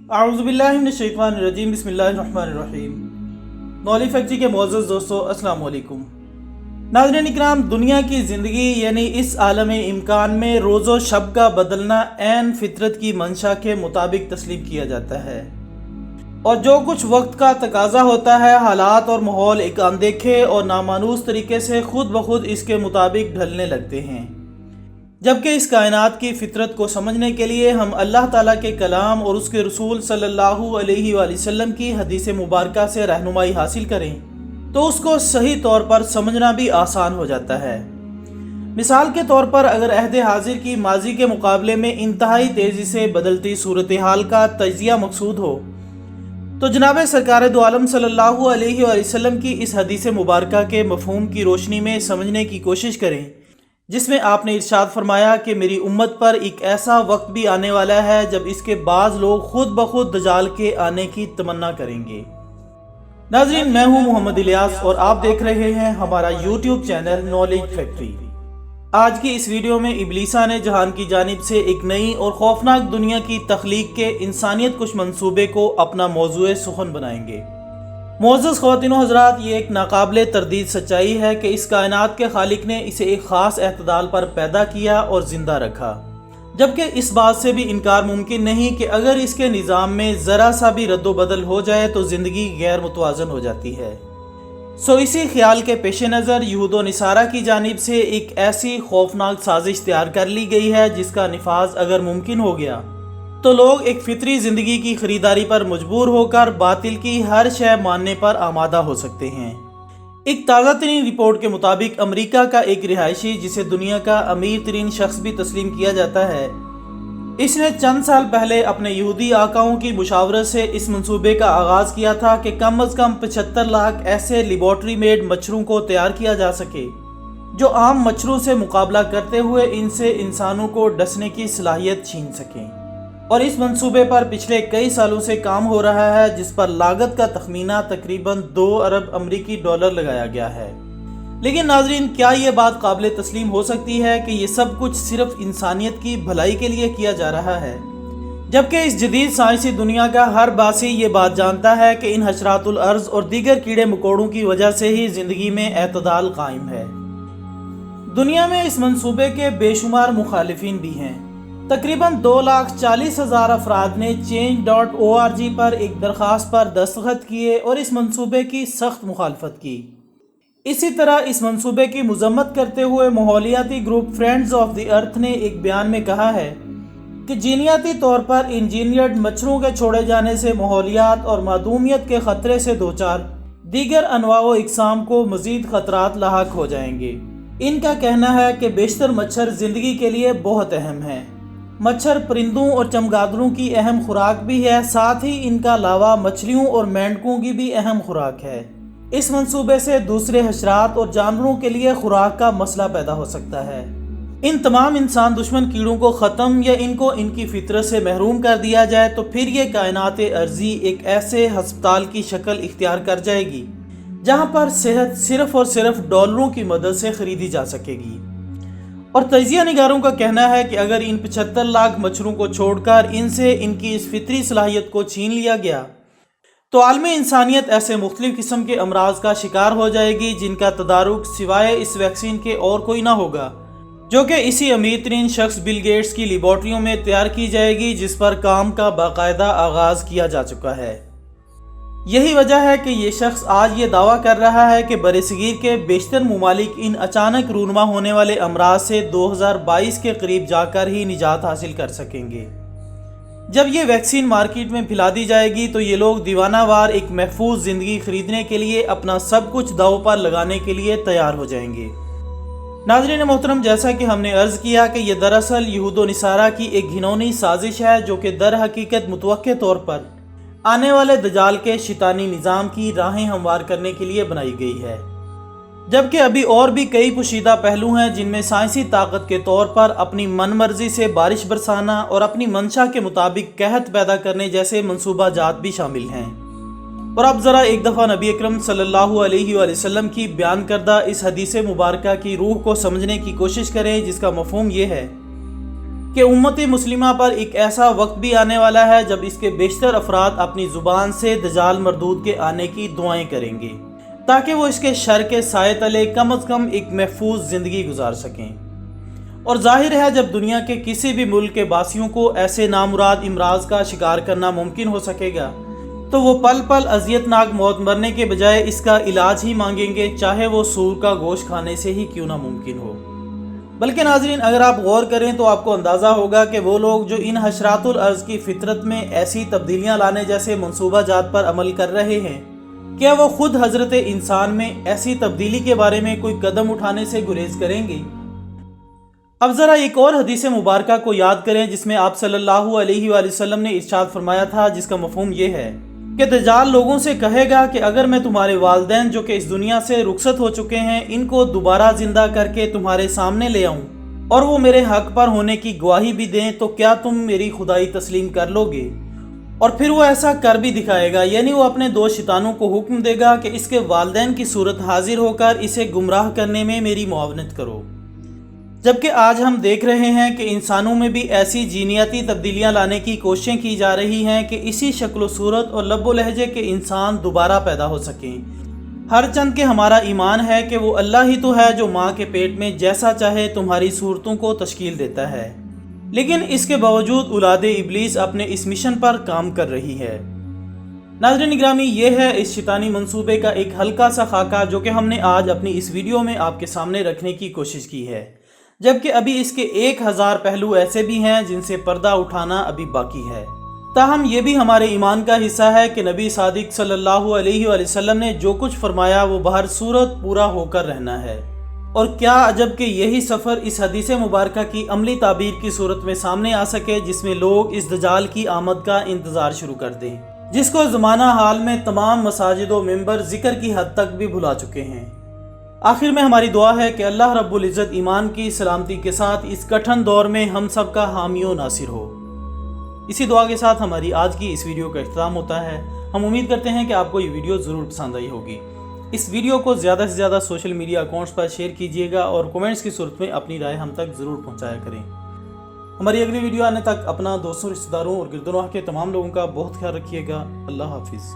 अऊज़ुबिल्लाहि मिनश्शैतानिर्रजीम बिस्मिल्लाहिर्रहमानिर्रहीम। Knowledge factory के मोअज़्ज़ज़ दोस्तों, अस्सलाम वालेकुम। नाज़रीन इकराम, दुनिया की ज़िंदगी यानी इस आलम इम्कान में रोज़ो शब का बदलना ऐन फितरत की मंशा के मुताबिक तस्लीम किया जाता है, और जो कुछ वक्त का तकाजा होता है, हालात और माहौल एक अनदेखे और नामानूस तरीके से खुद ब खुद इसके मुताबिक ढलने लगते हैं। जबकि इस कायनात की फितरत को समझने के लिए हम अल्लाह ताला के कलाम और उसके रसूल सल्लल्लाहु अलैहि वसल्लम की हदीस मुबारका से रहनुमाई हासिल करें तो उसको सही तौर पर समझना भी आसान हो जाता है। मिसाल के तौर पर अगर अहद हाजिर की माजी के मुकाबले में इंतहाई तेज़ी से बदलती सूरत हाल का तजिया मकसूद हो तो जनाब सरकार दो आलम सल्लल्लाहु अलैहि वसल्लम की इस हदीस मुबारका के मफहूम की रोशनी में समझने की कोशिश करें, जिसमें आपने इरशाद फरमाया कि मेरी उम्मत पर एक ऐसा वक्त भी आने वाला है जब इसके बाज़ लोग खुद ब खुद दजाल के आने की तमन्ना करेंगे। नाज़रीन, मैं हूं मोहम्मद इलियास और आप देख रहे हैं हमारा यूट्यूब चैनल नॉलेज फैक्ट्री। आज की इस वीडियो में इब्लीसा ने जहान की जानिब से एक नई और खौफनाक दुनिया की तख्लीक के इंसानियत कुछ मंसूबे को अपना मौज़ूए सुखन बनाएंगे। मोअज़्ज़ज़ ख़वातीन हज़रात, ये एक नाकाबिले तरदीद सच्चाई है कि इस कायनात के खालिक ने इसे एक ख़ास एतदाल पर पैदा किया और ज़िंदा रखा, जबकि इस बात से भी इनकार मुमकिन नहीं कि अगर इसके निज़ाम में ज़रा सा भी रद्दोबदल हो जाए तो ज़िंदगी गैर मुतवाज़न हो जाती है। इसी ख्याल के पेश नज़र यहूद व नसारा की जानिब से एक ऐसी खौफनाक साजिश तैयार कर ली गई है जिसका निफाज अगर मुमकिन हो गया तो लोग एक फितरी ज़िंदगी की ख़रीदारी पर मजबूर होकर बातिल की हर शय मानने पर आमादा हो सकते हैं। एक ताज़ा तरीन रिपोर्ट के मुताबिक अमेरिका का एक रिहायशी, जिसे दुनिया का अमीर तरीन शख्स भी तस्लीम किया जाता है, इसने चंद साल पहले अपने यहूदी आकाओं की मुशावरत से इस मंसूबे का आगाज़ किया था कि कम अज़ कम 75 लाख ऐसे लेबॉर्ट्री मेड मच्छरों को तैयार किया जा सके जो आम मच्छरों से मुकाबला करते हुए इनसे इंसानों को डसने की सलाहियत छीन सकें। और इस मंसूबे पर पिछले कई सालों से काम हो रहा है, जिस पर लागत का तखमीना तकरीबन 2 अरब अमरीकी डॉलर लगाया गया है। लेकिन नाजरीन, क्या ये बात काबिल तस्लीम हो सकती है कि ये सब कुछ सिर्फ इंसानियत की भलाई के लिए किया जा रहा है, जबकि इस जदीद साइंसी दुनिया का हर बासी ये बात जानता है कि इन हशरातुल अर्ज़ और दीगर कीड़े मकोड़ों की वजह से ही ज़िंदगी में एतदाल कायम है। दुनिया में इस मंसूबे के बेशुमार मुखालिफिन भी हैं। तकरीबन 2,40,000 अफराद ने change.org पर एक दरख्वास्त पर दस्तखत किए और इस मंसूबे की सख्त मुखालफत की। इसी तरह इस मंसूबे की मजम्मत करते हुए माहौलियाती group friends of the earth ने एक बयान में कहा है कि जीनियाती तौर पर इंजीनियर्ड मच्छरों के छोड़े जाने से माहौलियात और मादूमियत के ख़तरे से दोचार दीगर अनवाओ इकसाम को मज़ीद ख़तरात लाहक हो जाएंगे। इनका कहना है कि बेशतर मच्छर ज़िंदगी के लिए बहुत अहम हैं। मच्छर परिंदों और चमगादड़ों की अहम खुराक भी है, साथ ही इनका अलावा मछलियों और मेंढकों की भी अहम खुराक है। इस मंसूबे से दूसरे हशरात और जानवरों के लिए खुराक का मसला पैदा हो सकता है। इन तमाम इंसान दुश्मन कीड़ों को ख़त्म या इनको इनकी फितरत से महरूम कर दिया जाए तो फिर ये कायनात अर्जी एक ऐसे हस्पताल की शक्ल इख्तियार कर जाएगी जहाँ पर सेहत सिर्फ और सिर्फ डॉलरों की मदद से खरीदी जा सकेगी। और तजिया निगारों का कहना है कि अगर इन 75 लाख मच्छरों को छोड़कर इनसे इनकी इस फितरी सलाहियत को छीन लिया गया तो आलमी इंसानियत ऐसे मुख्तलिफ किस्म के अमराज का शिकार हो जाएगी जिनका तदारुक सिवाय इस वैक्सीन के और कोई ना होगा, जो कि इसी अमीर तरीन शख्स बिल गेट्स की लेबॉर्ट्रियों में तैयार की जाएगी, जिस पर काम का बाकायदा आगाज़ किया जा चुका है। यही वजह है कि ये शख्स आज ये दावा कर रहा है कि बरसगीर के बेशतर ममालिक इन अचानक रूनमा होने वाले अमराज से 2022 के करीब जाकर ही निजात हासिल कर सकेंगे। जब ये वैक्सीन मार्केट में फैला दी जाएगी तो ये लोग दीवानावार एक महफूज ज़िंदगी खरीदने के लिए अपना सब कुछ दाव पर लगाने के लिए तैयार हो जाएंगे। नाज़रीन मोहतरम, जैसा कि हमने अर्ज़ किया कि यह दरअसल यहूद व नसारा की एक घिनौनी साजिश है जो कि दर हकीकत मुतवक्के तौर पर आने वाले दजाल के शैतानी निज़ाम की राहें हमवार करने के लिए बनाई गई है। जबकि अभी और भी कई पोशीदा पहलू हैं जिनमें साइंसी ताकत के तौर पर अपनी मनमर्जी से बारिश बरसाना और अपनी मंशा के मुताबिक कहत पैदा करने जैसे मंसूबा जात भी शामिल हैं। और अब ज़रा एक दफ़ा नबी अकरम सल्लल्लाहु अलैहि वसल्लम की बयान करदा इस हदीस मुबारका की रूह को समझने की कोशिश करें, जिसका मफहूम ये है کہ उम्मत मुस्लिमा पर एक ऐसा वक्त भी आने वाला है जब इसके बेशतर अफराद अपनी ज़ुबान से दजाल मरदूद के आने की दुआएं करेंगे ताकि वो इसके शर के साए तले कम अज़ कम एक महफूज ज़िंदगी गुजार सकें। और ज़ाहिर है जब दुनिया के किसी भी मुल्क के बासियों को ऐसे नामुराद इमराज का शिकार करना मुमकिन हो सकेगा तो वो पल पल अजियतनाक मौत मरने के बजाय इसका इलाज ही मांगेंगे, चाहे वो सूर का गोश्त खाने से ही क्यों ना मुमकिन हो। बल्कि नाज़रीन, अगर आप गौर करें तो आपको अंदाज़ा होगा कि वो लोग जो इन हशरातुल अर्ज़ की फितरत में ऐसी तब्दीलियाँ लाने जैसे मनसूबा जात पर अमल कर रहे हैं, क्या वो खुद हज़रत इंसान में ऐसी तब्दीली के बारे में कोई कदम उठाने से गुरेज करेंगे? अब ज़रा एक और हदीस मुबारका को याद करें जिसमें आप सल्लल्लाहु अलैहि वसल्लम ने इरशाद फरमाया था, जिसका मफ़हूम ये है कि दज्जाल लोगों से कहेगा कि अगर मैं तुम्हारे वालिदैन जो कि इस दुनिया से रुखसत हो चुके हैं इनको दोबारा ज़िंदा करके तुम्हारे सामने ले आऊं और वो मेरे हक़ पर होने की गवाही भी दें तो क्या तुम मेरी खुदाई तस्लीम कर लोगे? और फिर वो ऐसा कर भी दिखाएगा, यानी वो अपने दो शैतानों को हुक्म देगा कि इसके वालिदैन की सूरत हाजिर होकर इसे गुमराह करने में मेरी मुआवनत करो। जबकि आज हम देख रहे हैं कि इंसानों में भी ऐसी जीनियाती तब्दीलियां लाने की कोशिशें की जा रही हैं कि इसी शक्ल सूरत और लब्बो लहजे के इंसान दोबारा पैदा हो सकें। हर चंद के हमारा ईमान है कि वो अल्लाह ही तो है जो माँ के पेट में जैसा चाहे तुम्हारी सूरतों को तश्कील देता है, लेकिन इसके बावजूद औलाद इब्लीस अपने इस मिशन पर काम कर रही है। नाज़रीन गिरामी, ये है इस शैतानी मंसूबे का एक हल्का सा खाका जो कि हमने आज अपनी इस वीडियो में आपके सामने रखने की कोशिश की है, जबकि अभी इसके 1000 पहलू ऐसे भी हैं जिनसे पर्दा उठाना अभी बाकी है। ताहम ये भी हमारे ईमान का हिस्सा है कि नबी सादिक सल्लल्लाहु अलैहि वसल्लम ने जो कुछ फरमाया वो बहर सूरत पूरा होकर रहना है। और क्या अजब कि यही सफ़र इस हदीस मुबारका की अमली ताबीर की सूरत में सामने आ सके जिसमें लोग इस दजाल की आमद का इंतज़ार शुरू कर दें, जिसको ज़माना हाल में तमाम मसाजिद व मिंबर ज़िक्र की हद तक भी भुला चुके हैं। आखिर में हमारी दुआ है कि अल्लाह रब्बुल इज़्ज़त ईमान की सलामती के साथ इस कठिन दौर में हम सब का हामी व नासिर हो। इसी दुआ के साथ हमारी आज की इस वीडियो का इख्तिताम होता है। हम उम्मीद करते हैं कि आपको ये वीडियो ज़रूर पसंद आई होगी। इस वीडियो को ज़्यादा से ज़्यादा सोशल मीडिया अकाउंट्स पर शेयर कीजिएगा और कमेंट्स की सूरत में अपनी राय हम तक ज़रूर पहुँचाया करें। हमारी अगली वीडियो आने तक अपना दोस्तों, रिश्तेदारों और गिरदोनवाह के तमाम लोगों का बहुत ख्याल रखिएगा। अल्लाह हाफिज़।